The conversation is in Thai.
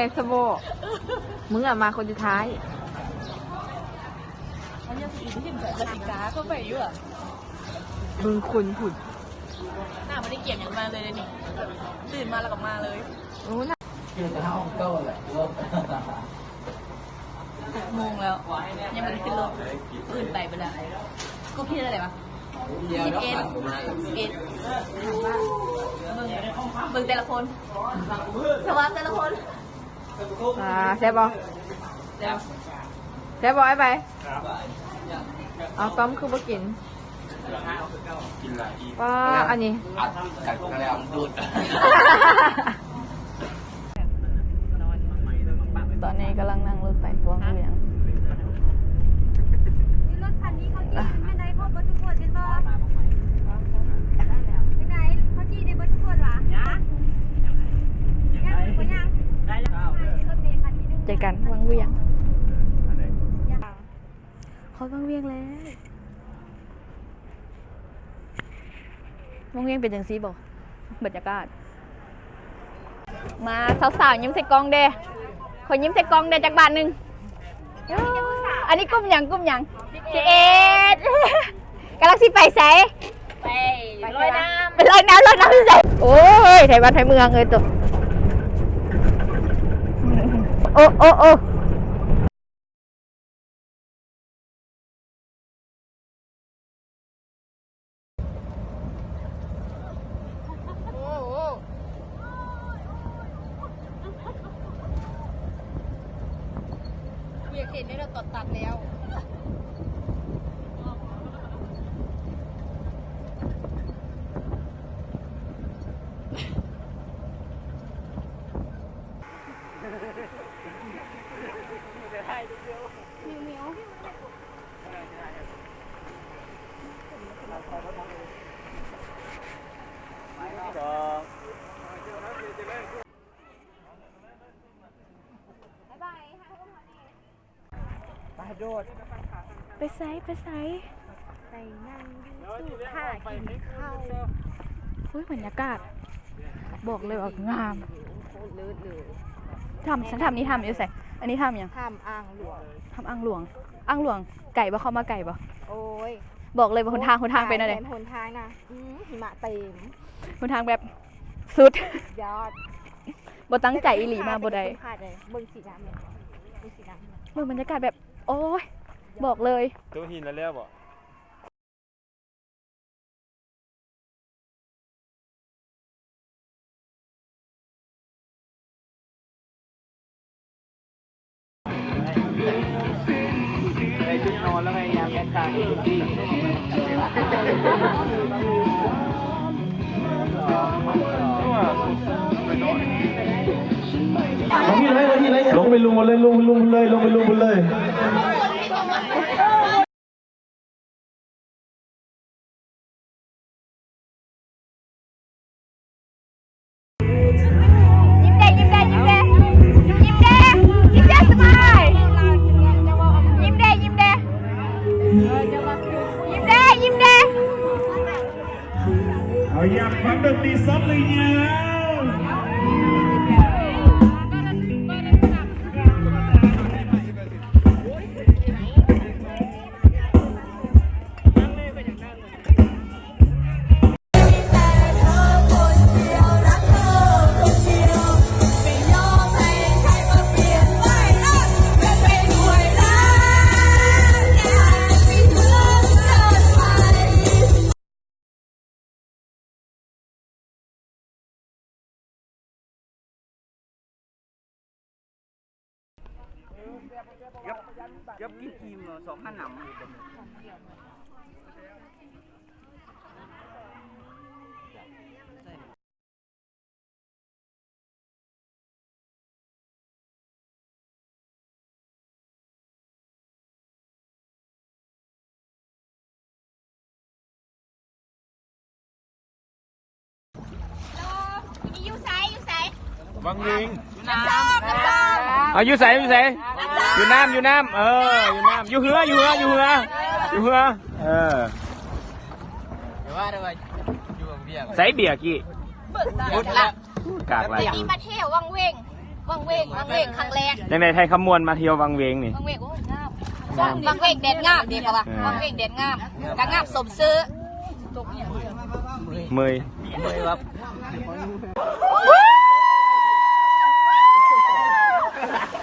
ม่สโบมึงอะมาคนสุดท้ายเขายังอีกที่แบบกติกาเข้าไปอยู่อ่ะมึงคุณผุดหน้าไม่ได้เกี่ยงอย่างมาเลยนี่ตื่นมาแล้วก็มาเลยโอ้น่ะคือจะห้องเก้าแหละ6 โมงแล้วยังไม่ได้ขึ้นรถตื่นไปแล้วก็พี่อะไรวะ11เบิ่งแต่ละคนสวัสดีแต่ละคนแซ่บบ่แซ่บบ่ไอ้ไปเอาต้มคือบ่กินป้าอันนี้กัดกระเลาดูดตอนนี้กำลังนั่งรถไปวังเวียงรถคันนี้เขาจี้ไม่ได้เข้าบทุกคนเป็นบ่เป็นไงเขาจี้ได้บทุกคนวะยังก็ยังรถเมล์คันที่นึงเจอกันวังเวียงเขาวังเวียงแล้ววังเวียงเป็นจังซี่บ่บรรยากาศมาสาวๆยิ้มใส่กล้องเด้คนยิ้มใส่กล้องเด้จากบ้านนึงอันนี้กุ้มยัง11กำลังสิไปไสไปลอยน้ำไปลอยน้ำใส่โอ้ยไทยบ้านไทยเมืองเลยตัวโอ้เวียงเห็นได้เราตัดแล้วไปไซไปนั่งดูท่ากินข้าวอุ้ยบรรยากาศบอกเลยว่างามฉันทำนี่ทำอยู่ใส่อันนี้ทำยังทำอ่างหลวงอ่างหลวงไก่บ่เข้ามาไก่บ่โอ้ยบอกเลยว่าหนทางเป็นอะไรหนทางนะหิมะเต็มหนทางแบบสุดยอดบ่ตั้งใจอีหลีมาบ่ได้เบิ่งสีดำเนี่ยเบิ่งบรรยากาศแบบโอ้ยบอกเลยตัวหินแล้วบ่ไอ้ชุดนอนแล้วพยายามแอคชั่นดีลงไปลุมหมดเลยลงไปลุมหมดเลย สบายยิ้มแดเอาอยากฟังดนตรีซับเลยเนี่ยยับกี่ทีม2 5 หนำวังเวียงน้ำอยู่ใส่อยู่น้ำอยู่น้ำอยู่น้ำอยู่เหือเดี๋ยวว่าอยู่กับเบียร์ใส่เบียร์กี่บุดละกากอะไรนี่มาเที่ยววังเวง วังเวงครั้งแรก ยังไงไทยขมวนมาเที่ยววังเวงนี่ วังเวงโอ้ยงามวังเวงแดดงามเด็กว่ะวังเวงแดดงามกะงามสมซื้อ เมย ครับ เ